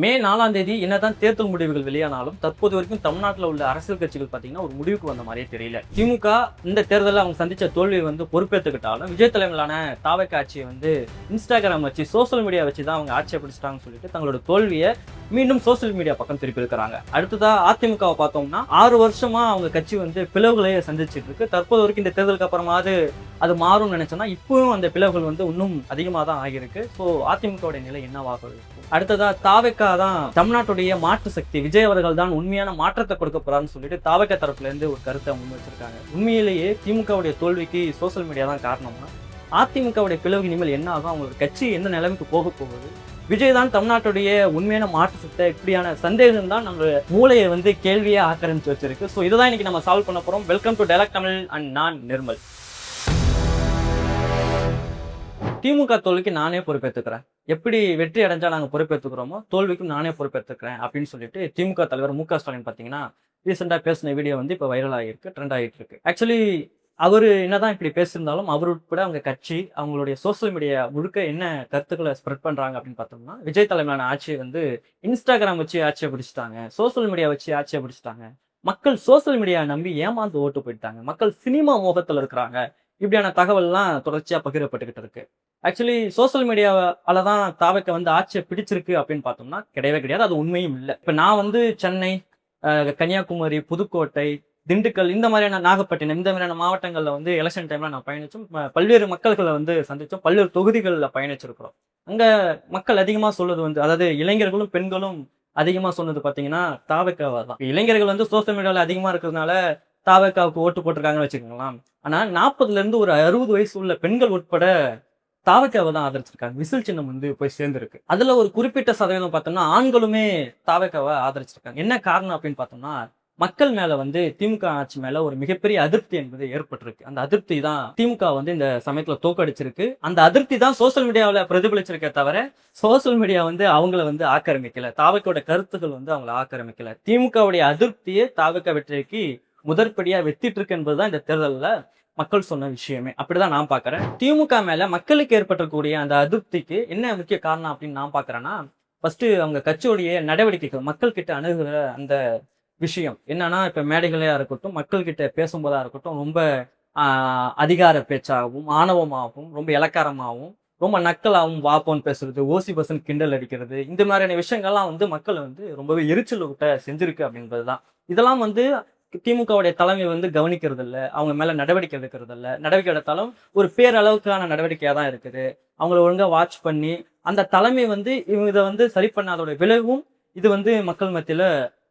மே 4ஆம் தேதி என்னதான் தேர்தல் முடிவுகள் வெளியானாலும் தற்போது வரைக்கும் தமிழ்நாட்டில் உள்ள அரசியல் கட்சிகள் பார்த்தீங்கன்னா ஒரு முடிவுக்கு வந்த மாதிரியே தெரியல. திமுக இந்த தேர்தலில் அவங்க சந்திச்ச தோல்வியை பொறுப்பேற்றுக்கிட்டாலும் விஜய் தலைமையிலான தாவக ஆட்சியை இன்ஸ்டாகிராம் வச்சு சோசியல் மீடியா வச்சு தான் அவங்க ஆட்சியை பிடிச்சிட்டாங்கன்னு சொல்லிட்டு தங்களோட தோல்வியை மீண்டும் சோசியல் மீடியா பக்கம் திருப்பி இருக்கிறாங்க. அடுத்ததா அதிமுகவை பார்த்தோம்னா 6 வருஷமா அவங்க கட்சி பிளவுகளையே சந்திச்சுட்டு இருக்கு. தற்போது வரைக்கும் இந்த தேர்தலுக்கு அப்புறமாவது அது மாறும் நினைச்சோம்னா இப்பவும் அந்த பிளவுகள் இன்னும் அதிகமாக தான் ஆகியிருக்கு. ஸோ அதிமுகவுடைய நிலை என்னவாக இருக்கும்? அடுத்ததா தாவெக்கா தான் தமிழ்நாட்டுடைய மாற்று சக்தி, விஜய் அவர்கள் தான் உண்மையான மாற்றத்தை கொடுக்க போறாருன்னு சொல்லிட்டு தாவெக்கா தரப்புல இருந்து ஒரு கருத்தை முன் வச்சிருக்காங்க. உண்மையிலேயே திமுகவுடைய தோல்விக்கு சோசியல் மீடியா தான் காரணம்னா அதிமுகவுடைய பிளவு இனிமேல் என்ன ஆகும், அவங்களுக்கு கட்சி எந்த நிலைமைக்கு போக போகுது, விஜய் தான் தமிழ்நாட்டுடைய உண்மையான மாற்று சக்தி, இப்படியான சந்தேகம் தான் நம்ம மூளையை கேள்வியே ஆக்கிரமிச்சு வச்சிருக்கு. ஸோ இதை தான் இன்னைக்கு நம்ம சால்வ் பண்ண போறோம். Welcome to dialogue Tamil and நான் நிர்மல். திமுக தோல்விக்கு நானே பொறுப்பேற்றுக்கிறேன். எப்படி வெற்றி அடைஞ்சா நாங்கள் பொறுப்பேற்றுக்கிறோமோ தோல்விக்கும் நானே பொறுப்பேற்றுக்கிறேன் அப்படின்னு சொல்லிட்டு திமுக தலைவர் மு.க. ஸ்டாலின் பார்த்தீங்கன்னா ரீசெண்டாக பேசின வீடியோ இப்போ வைரல் ஆகியிருக்கு, ட்ரெண்ட் ஆகிட்டு இருக்கு. ஆக்சுவலி அவர் என்னதான் இப்படி பேசியிருந்தாலும் அவர் உட்பட அவங்க கட்சி அவங்களுடைய சோசியல் மீடியா முழுக்க என்ன கருத்துக்களை ஸ்ப்ரெட் பண்றாங்க அப்படின்னு பார்த்தோம்னா, விஜய் தலைமையிலான ஆட்சியை இன்ஸ்டாகிராம் வச்சு ஆட்சியை பிடிச்சிட்டாங்க, சோசியல் மீடியா வச்சு ஆட்சியை பிடிச்சிட்டாங்க, மக்கள் சோசியல் மீடியா நம்பி ஏமாந்து ஓட்டு போயிட்டாங்க, மக்கள் சினிமா மோகத்தில் இருக்கிறாங்க, இப்படியான தகவல்லாம் தொடர்ச்சியா பகிரப்பட்டுக்கிட்டு இருக்கு. ஆக்சுவலி சோசியல் மீடியாவால தான் தாவெக்கா ஆட்சியை பிடிச்சிருக்கு அப்படின்னு பார்த்தோம்னா கிடையவே கிடையாது. அது உண்மையும் இல்லை. இப்ப நான் சென்னை, கன்னியாகுமரி, புதுக்கோட்டை, திண்டுக்கல், இந்த மாதிரியான நாகப்பட்டினம், இந்த மாதிரியான மாவட்டங்கள்ல எலெக்ஷன் டைம்ல நான் பயணிச்சோம். பல்வேறு மக்கள்களை சந்திச்சோம், பல்வேறு தொகுதிகளில் பயணிச்சிருக்கிறோம். அங்க மக்கள் அதிகமா சொல்றது அதாவது இளைஞர்களும் பெண்களும் அதிகமா சொன்னது பாத்தீங்கன்னா தாவெக்காவா தான். இளைஞர்கள் சோசியல் மீடியாவில் அதிகமா இருக்கிறதுனால தாவெக்காவுக்கு ஓட்டு போட்டிருக்காங்கன்னு வச்சுக்கோங்களேன். ஆனா 40ல இருந்து ஒரு 60 வயசு உள்ள பெண்கள் உட்பட தாவெக்காவை தான் ஆதரிச்சிருக்காங்க. விசில் சின்னம் போய் சேர்ந்திருக்கு. அதுல ஒரு குறிப்பிட்ட சதவீதம் பார்த்தோம்னா ஆண்களுமே தாவெக்காவை ஆதரிச்சிருக்காங்க. என்ன காரணம் அப்படின்னு பார்த்தோம்னா, மக்கள் மேல திமுக ஆட்சி மேல ஒரு மிகப்பெரிய அதிருப்தி என்பது ஏற்பட்டிருக்கு. அந்த அதிருப்தி தான் திமுக இந்த சமயத்துல தோக்கடிச்சிருக்கு. அந்த அதிருப்தி தான் சோசியல் மீடியாவில பிரதிபலிச்சிருக்கே தவிர சோசியல் மீடியா அவங்கள ஆக்கிரமிக்கல, தாவெக்காவோட கருத்துக்கள் அவங்கள ஆக்கிரமிக்கல. திமுகவுடைய அதிருப்தியே தாவெக்கா வெற்றிக்கு முதற்படியா வெத்திட்டு இருக்கு என்பதுதான் இந்த தேர்தலில் மக்கள் சொன்ன விஷயமே. அப்படிதான் நான் பாக்குறேன். திமுக மேல மக்களுக்கு ஏற்பட்டக்கூடிய அந்த அதிருப்திக்கு என்ன முக்கிய காரணம் அப்படின்னு நான் பாக்குறேன்னா, ஃபர்ஸ்ட் அவங்க கட்சியுடைய நடவடிக்கைகள், மக்கள் கிட்ட அணுகுற அந்த விஷயம் என்னன்னா, இப்ப மேடைகளா இருக்கட்டும், மக்கள் கிட்ட பேசும்போதா இருக்கட்டும், ரொம்ப அதிகார பேச்சாகவும் ஆணவமாகவும் ரொம்ப இலக்காரமாகவும் ரொம்ப நக்கலாகவும் வாப்போன்னு பேசுறது, ஓசி பசன் கிண்டல் அடிக்கிறது, இந்த மாதிரியான விஷயங்கள்லாம் மக்கள் ரொம்பவே எரிச்சல் விட்ட செஞ்சிருக்கு அப்படின்றதுதான். இதெல்லாம் திமுகவுடைய தலைமை கவனிக்கிறது இல்லை, அவங்க மேல நடவடிக்கை எடுக்கிறது இல்லை. நடவடிக்கை எடுத்தாலும் ஒரு பேரளவுக்கான நடவடிக்கையா தான் இருக்குது. அவங்கள ஒழுங்கா வாட்ச் பண்ணி அந்த தலைமை இவங்க இதை சரி பண்ணாதோட விளைவும் இது மக்கள் மத்தியில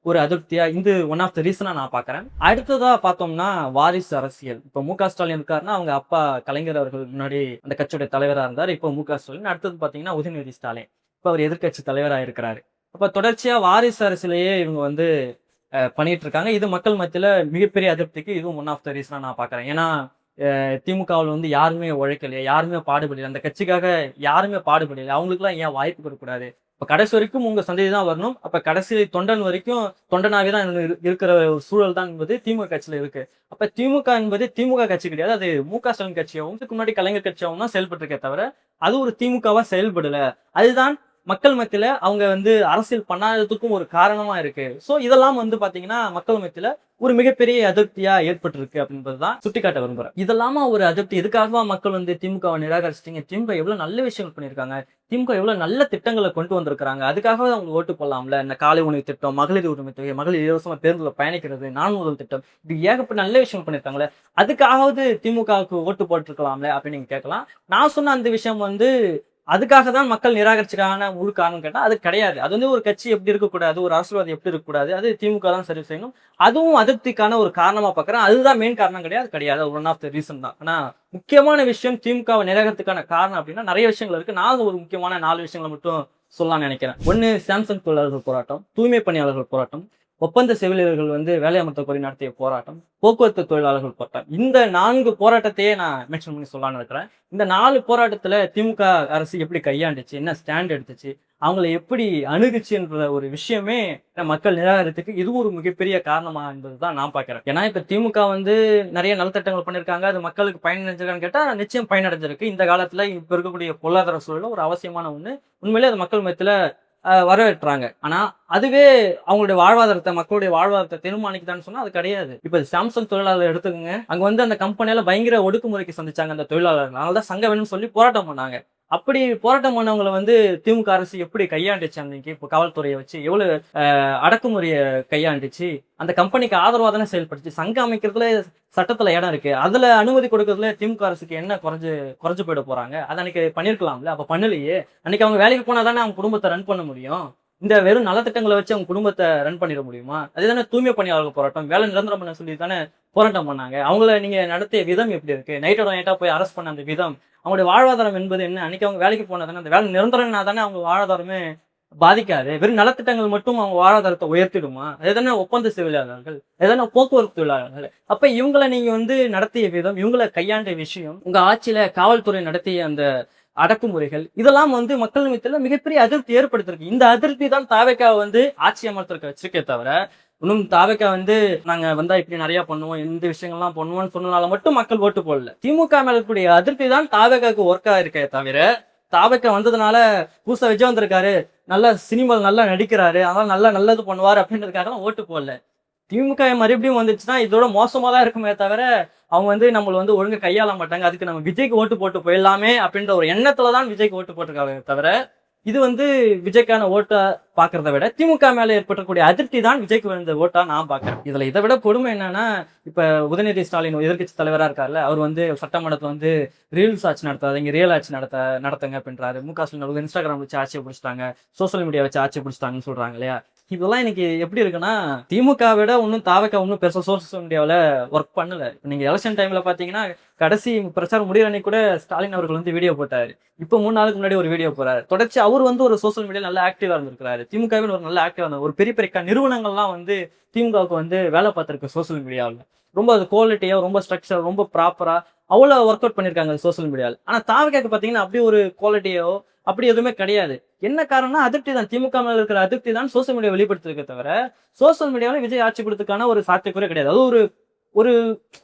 ஒரு அதிருப்தியா ஒன் ஆஃப் த ரீசனா நான் பாக்குறேன். அடுத்ததா பார்த்தோம்னா வாரிசு அரசியல். இப்ப மு.க. ஸ்டாலின் இருக்காருன்னா அவங்க அப்பா கலைஞர் அவர்கள் முன்னாடி அந்த கட்சியுடைய தலைவரா இருந்தார். இப்போ மு.க. ஸ்டாலின். அடுத்தது பாத்தீங்கன்னா உதயநிதி ஸ்டாலின், இப்ப அவர் எதிர்கட்சி தலைவரா இருக்கிறாரு. அப்ப தொடர்ச்சியா வாரிசு அரசியலையே இவங்க பண்ணிட்டு இருக்காங்க. இது மக்கள் மத்தியில மிகப்பெரிய அதிருப்திக்கு இதுவும் ஒன் ஆஃப் த ரீசனா நான் பாக்குறேன். ஏன்னா திமுகவில் யாருமே உழைக்கலையா, யாருமே பாடுபடல, அந்த கட்சிக்காக யாருமே பாடுபடல, அவங்களுக்கு எல்லாம் ஏன் வாய்ப்பு கொடுக்கக்கூடாது? இப்ப கடைசி வரைக்கும் உங்க சந்ததி தான் வரணும். அப்ப கடைசி தொண்டன் வரைக்கும் தொண்டனாவே தான் இருக்கிற ஒரு சூழல் தான் என்பது திமுக கட்சியில இருக்கு. அப்ப திமுக என்பது திமுக கட்சி கிடையாது, அது மு.க. ஸ்டாலின் கட்சியாகவும் இதுக்கு முன்னாடி கலைஞர் கட்சியாகவும் தான் செயல்பட்டு இருக்கே தவிர அது ஒரு திமுகவா செயல்படல. அதுதான் மக்கள் மத்தியில அவங்க அரசியல் பண்ணாததுக்கும் ஒரு காரணமா இருக்கு. சோ இதெல்லாம் பாத்தீங்கன்னா மக்கள் மத்தியில ஒரு மிகப்பெரிய அதிருப்தியா ஏற்பட்டிருக்கு அப்படின்றதுதான் சுட்டிக்காட்ட விரும்புறேன். இதெல்லாம ஒரு அதிருப்தி எதுக்காகவா மக்கள் திமுகவை நிராகரிச்சிட்டீங்க? திமுக எவ்வளவு நல்ல விஷயங்கள் பண்ணியிருக்காங்க, திமுக எவ்வளவு நல்ல திட்டங்களை கொண்டு வந்திருக்காங்க, அதுக்காகவே அவங்க ஓட்டு போடலாம்ல. இந்த காலை உணவு திட்டம், மகளிர் உரிமை தொகை, மகளிர் இலவசமா பேருந்துல பயணிக்கிறது, முதல் திட்டம், இப்படி ஏகப்பட்ட நல்ல விஷயம் பண்ணிருக்காங்களே, அதுக்காகவது திமுகவுக்கு ஓட்டு போட்டுருக்கலாம்ல அப்படின்னு நீங்க கேட்கலாம். நான் சொன்ன அந்த விஷயம் அதுக்காக தான் மக்கள் நிராகரிச்சுக்கான முழு காரணம் கேட்டா அது கிடையாது. அது ஒரு கட்சி எப்படி இருக்கக்கூடாது, ஒரு அரசியல்வாதி எப்படி இருக்கக்கூடாது, அது திமுக தான் சரி செய்யணும். அதுவும் அதிருப்திக்கான ஒரு காரணமா பாக்குறேன். அதுதான் மெயின் காரணம் கிடையாது, ஒன் ஆஃப் த ரீசன் தான். ஆனா முக்கியமான விஷயம் திமுகவை நிராகரித்துக்கான காரணம் அப்படின்னா நிறைய விஷயங்கள் இருக்கு. நான் ஒரு முக்கியமான 4 விஷயங்களை மட்டும் சொல்லலாம்னு நினைக்கிறேன். 1, சாம்சங் தொழிலாளர்கள் போராட்டம், தூய்மை பணியாளர்கள் போராட்டம், ஒப்பந்த செவிலியர்கள் வேலையமர்த்த கோரி நடத்திய போராட்டம், போக்குவரத்து தொழிலாளர்கள் போராட்டம். இந்த 4 போராட்டத்தையே நான் மென்ஷன் பண்ணி சொல்லலாம்னு இருக்கிறேன். இந்த 4 போராட்டத்துல திமுக அரசு எப்படி கையாண்டுச்சு, என்ன ஸ்டாண்ட் எடுத்துச்சு, அவங்களை எப்படி அணுகுச்சுன்ற ஒரு விஷயமே மக்கள் நிராகரித்துக்கு இது ஒரு மிகப்பெரிய காரணமா என்பதுதான் நான் பாக்குறேன். ஏன்னா இப்ப திமுக நிறைய நலத்திட்டங்கள் பண்ணிருக்காங்க, அது மக்களுக்கு பயனடைஞ்சிருக்கான்னு கேட்டா நிச்சயம் பயனடைஞ்சிருக்கு. இந்த காலத்துல இப்ப இருக்கக்கூடிய பொருளாதார சூழல ஒரு அவசியமான ஒண்ணு. உண்மையிலே அது மக்கள் மத்தியில வரவேற்றாங்க. ஆனா அதுவே அவங்களுடைய வாழ்வாதாரத்தை, மக்களுடைய வாழ்வாதாரத்தை தீர்மானிக்குதான்னு சொன்னா அது கிடையாது. இப்ப சாம்சங் தொழிலாளர் எடுத்துக்கங்க. அங்க வந்து அந்த கம்பெனியால பயங்கர ஒடுக்குமுறைக்கு சந்திச்சாங்க அந்த தொழிலாளர்கள். அதனால தான் சங்கம் வேணும்னு சொல்லி போராட்டம் பண்ணாங்க. அப்படி போராட்டம் பண்ணவங்கள வந்து திமுக அரசு எப்படி கையாண்டுச்சு அன்னைக்கு? இப்போ காவல்துறையை வச்சு எவ்வளவு அடக்குமுறையை கையாண்டுச்சு? அந்த கம்பெனிக்கு ஆதரவா தானே செயல்பட்டுச்சு. சங்கம் அமைக்கிறதுல சட்டத்துல இடம் இருக்கு. அதுல அனுமதி கொடுக்கறதுல திமுக அரசுக்கு என்ன குறைஞ்சு போயிட போறாங்க? அதை அன்னைக்கு பண்ணிருக்கலாம்ல. அப்ப பண்ணலையே. அன்னைக்கு அவங்க வேலைக்கு போனா தானே அவங்க குடும்பத்தை ரன் பண்ண முடியும். இந்த வெறும் நலத்திட்டங்களை வச்சு அவங்க குடும்பத்தை ரன் பண்ணிட முடியுமா? அதுதானே தூய்மை பணியாளர்கள் போராட்டம். வேலை நிரந்தரம் பண்ண சொல்லி தானே போராட்டம் பண்ணாங்க. அவங்கள நீங்க நடத்திய விதம் எப்படி இருக்கு? நைட்டோட நைட்டா போய் அரெஸ்ட் பண்ண அந்த விதம், அவங்களுடைய வாழ்வாதாரம் என்பது என்ன? அன்னைக்கு அவங்க வேலைக்கு போனா தானே அந்த வேலை நிரந்தரம்னா தானே அவங்க வாழ்வாதாரமே பாதிக்காது. வெறும் நலத்திட்டங்கள் மட்டும் அவங்க வாழ்வாதாரத்தை உயர்த்திடுமா? அதுதானே ஒப்பந்த தொழிலாளர்கள், அதுதானே போக்குவரத்து தொழிலாளர்கள். அப்ப இவங்களை நீங்க வந்து நடத்திய விதம், இவங்களை கையாண்ட விஷயம், உங்க ஆட்சியில காவல்துறை நடத்திய அந்த அடக்குமுறைகள், இதெல்லாம் வந்து மக்கள் மத்தியில மிகப்பெரிய அதிருப்தி ஏற்படுத்திருக்கு. இந்த அதிருப்தி தான் தாவேக்கா வந்து ஆட்சி அமர்த்திருக்க வச்சிருக்கே தவிர, இன்னும் தாவேக்கா வந்து நாங்க வந்தா இப்படி நிறைய பண்ணுவோம், இந்த விஷயங்கள்லாம் பண்ணுவோம்னு சொன்னனால மட்டும் மக்கள் ஓட்டு போடல. திமுக மேல இருக்கக்கூடிய அதிருப்தி தான் தாவேக்காவுக்கு ஒர்க் ஆயிருக்கே தவிர, தாவேக்கா வந்ததுனால புதுசா விஜய் வந்திருக்காரு, நல்ல சினிமா நல்லா நடிக்கிறாரு, அதனால நல்லது பண்ணுவாரு அப்படின்றதுக்காக ஓட்டு போடல. திமுக மறுபடியும் வந்துச்சுன்னா இதோட மோசமா தான் இருக்குமே தவிர, அவங்க வந்து நம்மள வந்து ஒழுங்கா கையாள மாட்டாங்க. அதுக்கு நம்ம விஜய்க்கு ஓட்டு போட்டு போயிடலாமே அப்படின்ற ஒரு எண்ணத்துல தான் விஜய்க்கு ஓட்டு போட்டிருக்காங்க தவிர, இது வந்து விஜய்க்கான ஓட்டா பாக்குறத விட திமுக மேல ஏற்பட்டக்கூடிய அதிருப்தி தான் விஜய்க்கு விழுந்த ஓட்டா நான் பாக்குறேன். இதுல இதை விட கொடுமை என்னன்னா, இப்ப உதயநிதி ஸ்டாலின் எதிர்க்கட்சி தலைவரா இருக்காருல்ல, அவர் வந்து சட்டமன்றத்துல வந்து ரீல்ஸ் ஆட்சி நடத்தாதீங்க, ரியல் ஆட்சி நடத்துங்க அப்படின்றாரு. முக ஸ்டாலின் இன்ஸ்டாகிராம் வச்சு ஆட்சியை பிடிச்சிட்டாங்க, சோசியல் மீடியா வச்சு ஆட்சி பிடிச்சிட்டாங்கன்னு சொல்றாங்க இல்லையா? இதெல்லாம் எனக்கு எப்படி இருக்குன்னா, திமுக விட தாவேக்கா பெருசா சோசியல் மீடியாவில் ஒர்க் பண்ணல. நீங்க எலெக்ஷன் டைம்ல பாத்தீங்கன்னா, கடைசி பிரச்சாரம் முடிகிற அன்னைக்கு கூட ஸ்டாலின் அவர்கள் வந்து வீடியோ போட்டாரு. இப்போ 3 நாளுக்கு முன்னாடி ஒரு வீடியோ போறாரு. தொடர்ச்சி அவர் வந்து ஒரு சோசியல் மீடியா நல்ல ஆக்டிவா இருந்திருக்காரு. திமுகவில் ஒரு நல்ல ஆக்டிவா இருந்தார். ஒரு பெரிய பெரிய நிறுவனங்கள்லாம் வந்து திமுகவுக்கு வந்து வேலை பார்த்திருக்கு சோசியல் மீடியாவில். ரொம்ப அது குவாலிட்டியா, ரொம்ப ஸ்ட்ரக்சர், ரொம்ப ப்ராப்பரா அவ்வளவு ஒர்க் அவுட் பண்ணிருக்காங்க சோசியல் மீடியாவில். ஆனா தாவேக்காக்கு பாத்தீங்கன்னா அப்படி ஒரு குவாலிட்டியோ அப்படி எதுவுமே கிடையாது. என்ன காரணம்னா அதிருப்தி தான். திமுக மேல இருக்கிற அதிருப்தி தான் சோசியல் மீடியா வெளிப்படுத்திருக்க தவிர, சோசியல் மீடியாவில் விஜய் ஆட்சி கொடுத்ததுக்கான ஒரு சாத்தியக்கூறே கிடையாது. அது ஒரு ஒரு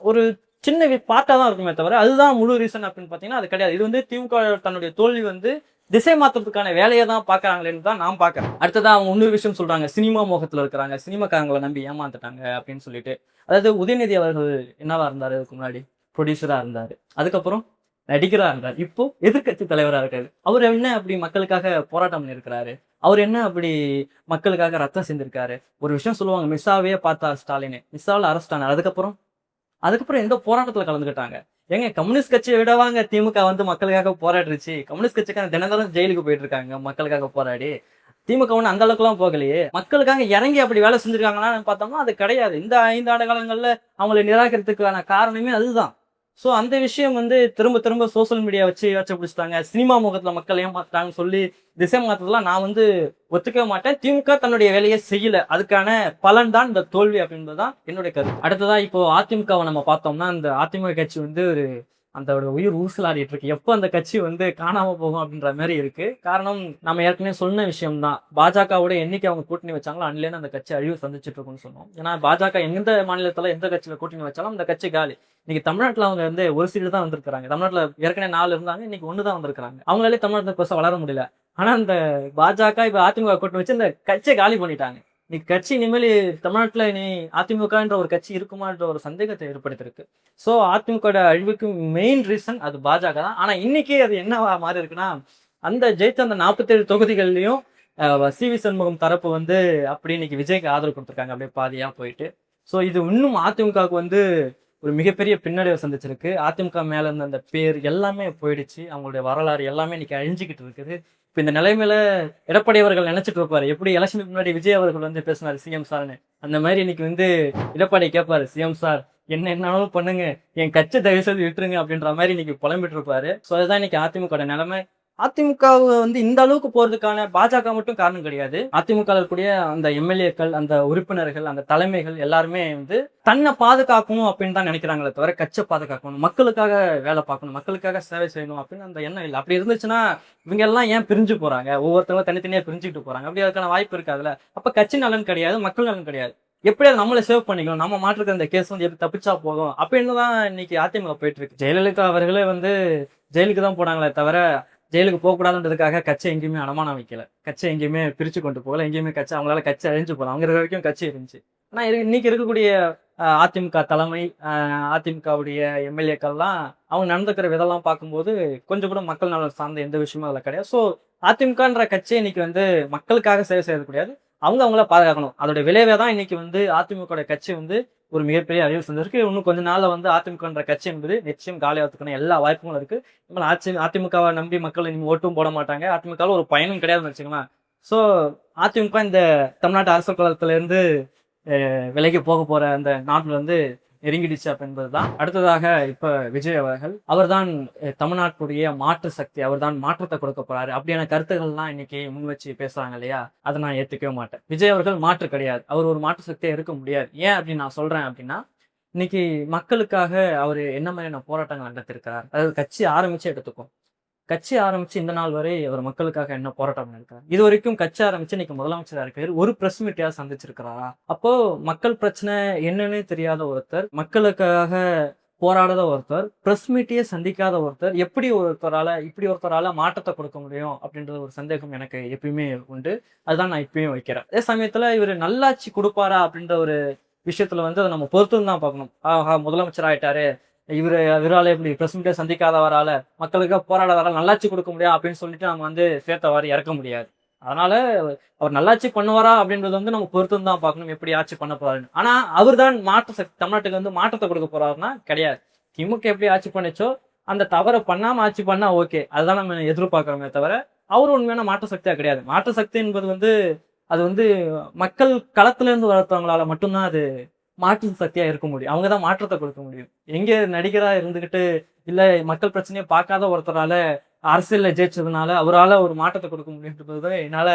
ஒரு சின்ன பார்ட்டா தான் இருக்குமே தவிர, அதுதான் முழு ரீசன் அப்படின்னு பாத்தீங்கன்னா அது கிடையாது. இது வந்து திமுக தன்னுடைய தோல்வி வந்து திசை மாற்றத்துக்கான வேலையை தான் பாக்குறாங்களேன்னு தான் நான் பாக்குறேன். அடுத்ததான் அவங்க இன்னொரு விஷயம் சொல்றாங்க, சினிமா மோகத்துல இருக்கிறாங்க, சினிமாக்காரங்களை நம்பி ஏமாந்துட்டாங்க அப்படின்னு சொல்லிட்டு. அதாவது உதயநிதி அவர்கள் என்னவா இருந்தாரு அதுக்கு முன்னாடி? ப்ரொடியூசரா இருந்தாரு. அதுக்கப்புறம் நடிகரா இருந்தார். இப்போ எதிர்கட்சி தலைவரா இருக்காரு. அவர் என்ன அப்படி மக்களுக்காக போராட்டம் பண்ணிருக்கிறாரு? அவர் என்ன அப்படி மக்களுக்காக ரத்தம் செஞ்சிருக்காரு? ஒரு விஷயம் சொல்லுவாங்க, மிஸ்ஸாவே பார்த்தா ஸ்டாலின், மிஸ்ஸாவில் அரெஸ்ட் ஆனார். அதுக்கப்புறம் எந்த போராட்டத்துல கலந்துக்கிட்டாங்க? ஏங்க, கம்யூனிஸ்ட் கட்சியை விடவாங்க திமுக வந்து மக்களுக்காக போராடிருச்சு. கம்யூனிஸ்ட் கட்சிக்கான தினந்தோறும் ஜெயிலுக்கு போயிட்டு இருக்காங்க மக்களுக்காக போராடி. திமுக ஒண்ணு அந்த அளவுக்கு எல்லாம் போகலையே. மக்களுக்காக இறங்கி அப்படி வேலை செஞ்சிருக்காங்களான்னு பார்த்தோம்னா அது கிடையாது. இந்த 5 ஆண்டு காலங்கள்ல அவங்களை நிராகரித்துக்கான காரணமே அதுதான். சோ அந்த விஷயம் வந்து திரும்ப திரும்ப சோசியல் மீடியா வச்சு பிடிச்சிட்டாங்க, சினிமா முகத்துல மக்கள் ஏமாத்தாங்கன்னு சொல்லி திசை மாத்ததெல்லாம் நான் வந்து ஒத்துக்கவே மாட்டேன். திமுக தன்னுடைய வேலையை செய்யல, அதுக்கான பலன் தான் இந்த தோல்வி அப்படின்றதுதான் என்னுடைய கருத்து. அடுத்ததா இப்போ அதிமுகவை நம்ம பார்த்தோம்னா, இந்த அதிமுக கட்சி வந்து அந்த உயிர் ஊசலாடிட்டு இருக்கு. எப்போ அந்த கட்சி வந்து காணாம போகும் அப்படின்ற மாதிரி இருக்கு. காரணம் நம்ம ஏற்கனவே சொன்ன விஷயம் தான். பாஜகவோட என்னைக்கு அவங்க கூட்டணி வச்சாங்களோ அன்னிலேருந்து அந்த கட்சி அழிவு சந்திச்சுட்டு இருக்குன்னு சொன்னோம். ஏன்னா பாஜக எந்த மாநிலத்துல எந்த கட்சியில கூட்டணி வச்சாலும் அந்த கட்சி காலி. இன்னைக்கு தமிழ்நாட்டுல அவங்க வந்து ஒரு சீடு தான் வந்திருக்காங்க. தமிழ்நாட்டுல ஏற்கனவே 4 இருந்தாங்க, இன்னைக்கு 1 தான் வந்திருக்காங்க. அவங்களாலே தமிழ்நாட்டுல பெருசா வளர முடியல. ஆனா இந்த பாஜக இப்ப அதிமுக கூட்டணி வச்சு இந்த கட்சியை காலி பண்ணிட்டாங்க. நீ கட்சி இனிமேல் தமிழ்நாட்டுல நீ அதிமுகன்ற ஒரு கட்சி இருக்குமான்ற ஒரு சந்தேகத்தை ஏற்படுத்திருக்கு. சோ அதிமுக அழிவுக்கு மெயின் ரீசன் அது பாஜக தான். ஆனா இன்னைக்கு அது என்னவா மாறி இருக்குன்னா, அந்த ஜெயிச்ச அந்த 47 தொகுதிகள்லயும் சி.வி. சண்முகம் தரப்பு வந்து அப்படி இன்னைக்கு விஜய்க்கு ஆதரவு கொடுத்துருக்காங்க, அப்படியே பாதியா போயிட்டு. சோ இது இன்னும் அதிமுகவுக்கு வந்து ஒரு மிகப்பெரிய பின்னடைவை சந்திச்சிருக்கு. அதிமுக மேல இருந்த அந்த பேர் எல்லாமே போயிடுச்சு. அவங்களுடைய வரலாறு எல்லாமே இன்னைக்கு அழிஞ்சுக்கிட்டு இருக்குது. இப்ப இந்த நிலைமையில எடப்பாடி அவர்கள் நினைச்சிட்டு இருப்பாரு, எப்படி எலெக்ஷனுக்கு முன்னாடி விஜய் அவர்கள் வந்து பேசினாரு சிஎம் சார்னு, அந்த மாதிரி இன்னைக்கு வந்து எடப்பாடி கேட்பாரு, சிஎம் சார் என்னாலும் பண்ணுங்க, என் கட்சி தயவு செய்து விட்டுருங்க அப்படின்ற மாதிரி இன்னைக்கு புலம்பிட்டு இருப்பாரு. சோ அதுதான் இன்னைக்கு அதிமுக நிலைமை. அதிமுக வந்து இந்த அளவுக்கு போறதுக்கான பாஜக மட்டும் காரணம் கிடையாது. அதிமுக இருக்கக்கூடிய அந்த எம்எல்ஏக்கள், அந்த உறுப்பினர்கள், அந்த தலைமைகள் எல்லாருமே வந்து தன்னை பாதுகாக்கணும் அப்படின்னு தான் நினைக்கிறாங்களே தவிர கட்சியை பாதுகாக்கணும், மக்களுக்காக வேலை பார்க்கணும், மக்களுக்காக சேவை செய்யணும் அப்படின்னு அந்த எண்ணம் இல்லை. அப்படி இருந்துச்சுன்னா இவங்க எல்லாம் ஏன் பிரிஞ்சு போறாங்க? ஒவ்வொருத்தவங்க தனித்தனியா பிரிஞ்சுக்கிட்டு போறாங்க. அப்படி அதுக்கான வாய்ப்பு இருக்காதுல்ல. அப்ப கட்சி நலன் கிடையாது, மக்கள் நலன் கிடையாது. எப்படியாவது நம்மளை சேவ் பண்ணிக்கணும், நம்ம மாற்றுக்கிற இந்த கேஸ் வந்து எப்படி தப்பிச்சா போகும் அப்படின்னு தான் இன்னைக்கு அதிமுக போயிட்டு இருக்கு. ஜெயலலிதா அவர்களே வந்து ஜெயிலுக்கு தான் போனாங்களே தவிர ஜெயிலுக்கு போகக்கூடாதுன்றதுக்காக கட்சி எங்கேயுமே அடமானம் வைக்கல, கட்சி எங்கேயுமே பிரிச்சு கொண்டு போகல, எங்கேயுமே கட்சி அவங்களால கட்சி அழிஞ்சு போகலாம், அவங்க இருக்கிற வரைக்கும் கட்சி இருந்துச்சு. ஆனா இன்னைக்கு இருக்கக்கூடிய அதிமுக தலைமை, அதிமுகவுடைய எம்எல்ஏக்கள்லாம் அவங்க நடந்துக்கிற விதம்லாம் பார்க்கும்போது கொஞ்சம் கூட மக்கள் நலன் சார்ந்த எந்த விஷயமும் அதில் கிடையாது. ஸோ அதிமுகன்ற கட்சி இன்னைக்கு வந்து மக்களுக்காக சேவை செய்யறது கிடையாது, அவங்க அவங்கள பாதுகாக்கணும். அதோட விளைவே தான் இன்னைக்கு வந்து அதிமுக கட்சி வந்து ஒரு மிகப்பெரிய அறிவு செஞ்சிருக்கு. இன்னும் கொஞ்ச நாள்ல வந்து அதிமுகன்ற கட்சி என்பது நிச்சயம் காலியாகிறதுக்கான எல்லா வாய்ப்புகளும் இருக்கு. அதிமுகவை நம்பி மக்கள் இனிமே ஓட்டும் போட மாட்டாங்க, அதிமுகவில் ஒரு பயனும் கிடையாதுன்னு வச்சுக்கலாம். ஸோ அதிமுக இந்த தமிழ்நாட்டு அரசியல் களத்துல இருந்து விலைக்கு போக போற அந்த நாட்டில் வந்து நெருங்கிடுச்சு என்பதுதான். அடுத்ததாக இப்ப விஜய் அவர்கள், அவர்தான் தமிழ்நாட்டுடைய மாற்று சக்தி, அவர்தான் மாற்றத்தை கொடுக்க போறாரு அப்படியான கருத்துக்கள்லாம் இன்னைக்கு முன் வச்சு பேசுறாங்க இல்லையா, அதை நான் ஏத்துக்கவே மாட்டேன். விஜய் அவர்கள் மாற்று கிடையாது, அவர் ஒரு மாற்று சக்தியா இருக்க முடியாது. ஏன் அப்படின்னு நான் சொல்றேன் அப்படின்னா, இன்னைக்கு மக்களுக்காக அவர் என்ன மாதிரியான போராட்டங்கள் நடத்திருக்கிறார், அதாவது கட்சி ஆரம்பிச்சு எடுத்துக்கும், கட்சி ஆரம்பிச்சு இந்த நாள் வரை அவர் மக்களுக்காக என்ன போராட்டம் பண்ணிருக்காரு? இது வரைக்கும் கட்சி ஆரம்பிச்சு இன்னைக்கு முதலமைச்சரா இருக்காரு, ஒரு பிரஸ் மீட்டையாவது சந்திச்சிருக்கிறாரா? அப்போ மக்கள் பிரச்சனை என்னன்னு தெரியாத ஒருத்தர், மக்களுக்காக போராடாத ஒருத்தர், பிரஸ் மீட்டையே சந்திக்காத ஒருத்தர் எப்படி ஒருத்தரால மாற்றத்தை கொடுக்க முடியும் அப்படின்ற ஒரு சந்தேகம் எனக்கு எப்பயுமே உண்டு. அதுதான் நான் இப்பயும் வைக்கிறேன். அதே சமயத்துல இவர் நல்லாட்சி கொடுப்பாரா அப்படின்ற ஒரு விஷயத்துல வந்து அதை நம்ம பொறுத்து தான் பார்க்கணும். முதலமைச்சர் ஆயிட்டாரு, இவரால எப்படி பிரஸ் மீட்டை சந்திக்காதவரால, மக்களுக்காக போராடாதவரால் நல்லாட்சி கொடுக்க முடியும் அப்படின்னு சொல்லிட்டு நம்ம வந்து சேர்த்தவாறு இறக்க முடியாது. அதனால அவர் நல்லாட்சி பண்ணுவாரா அப்படின்றது வந்து நம்ம பொறுத்து தான் பார்க்கணும், எப்படி ஆட்சி பண்ண போறாருன்னு. ஆனா அவர் தான் மாற்று சக்தி, தமிழ்நாட்டுக்கு வந்து மாற்றத்தை கொடுக்க போறாருன்னா கிடையாது. திமுக எப்படி ஆட்சி பண்ணிச்சோ அந்த தவறை பண்ணாம ஆட்சி பண்ணா ஓகே, அதுதான் நம்ம எதிர்பார்க்கிறோமே தவிர அவர் உண்மையான மாற்று சக்தியா கிடையாது. மாற்று சக்தி என்பது வந்து அது வந்து மக்கள் களத்துல இருந்து வளர்த்தவங்களால மட்டும்தான் அது மாற்று சக்தியா இருக்க முடியும். அவங்கதான் மாற்றத்தை கொடுக்க முடியும். எங்க நடிகரா இருந்துகிட்டு இல்ல மக்கள் பிரச்சனையை பார்க்காத ஒருத்தரால அரசியல்ல ஜெயிச்சதுனால அவரால் ஒரு மாற்றத்தை கொடுக்க முடியுன்றது என்னால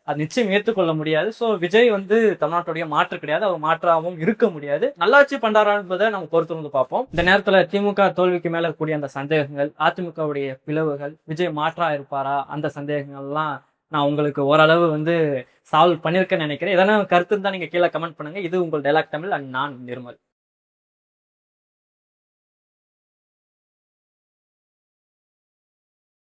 அது நிச்சயம் ஏற்றுக்கொள்ள முடியாது. ஸோ விஜய் வந்து தமிழ்நாட்டுடைய மாற்று கிடையாது, அவர் மாற்றாகவும் இருக்க முடியாது. நல்லாட்சி பண்றாரா என்பதை நம்ம பொறுத்து வந்து பார்ப்போம். இந்த நேரத்துல திமுக தோல்விக்கு மேல கூடிய அந்த சந்தேகங்கள், அதிமுகவுடைய பிளவுகள், விஜய் மாற்றா இருப்பாரா, அந்த சந்தேகங்கள்லாம் நான் உங்களுக்கு ஓரளவு வந்து சால்வ் பண்ணியிருக்கேன்னு நினைக்கிறேன். எதனா கருத்து இருந்தால் நீங்க கீழே கமெண்ட் பண்ணுங்க. இது உங்கள் டைலாக் தமிழ் அண்ட் நான் நிர்மல்.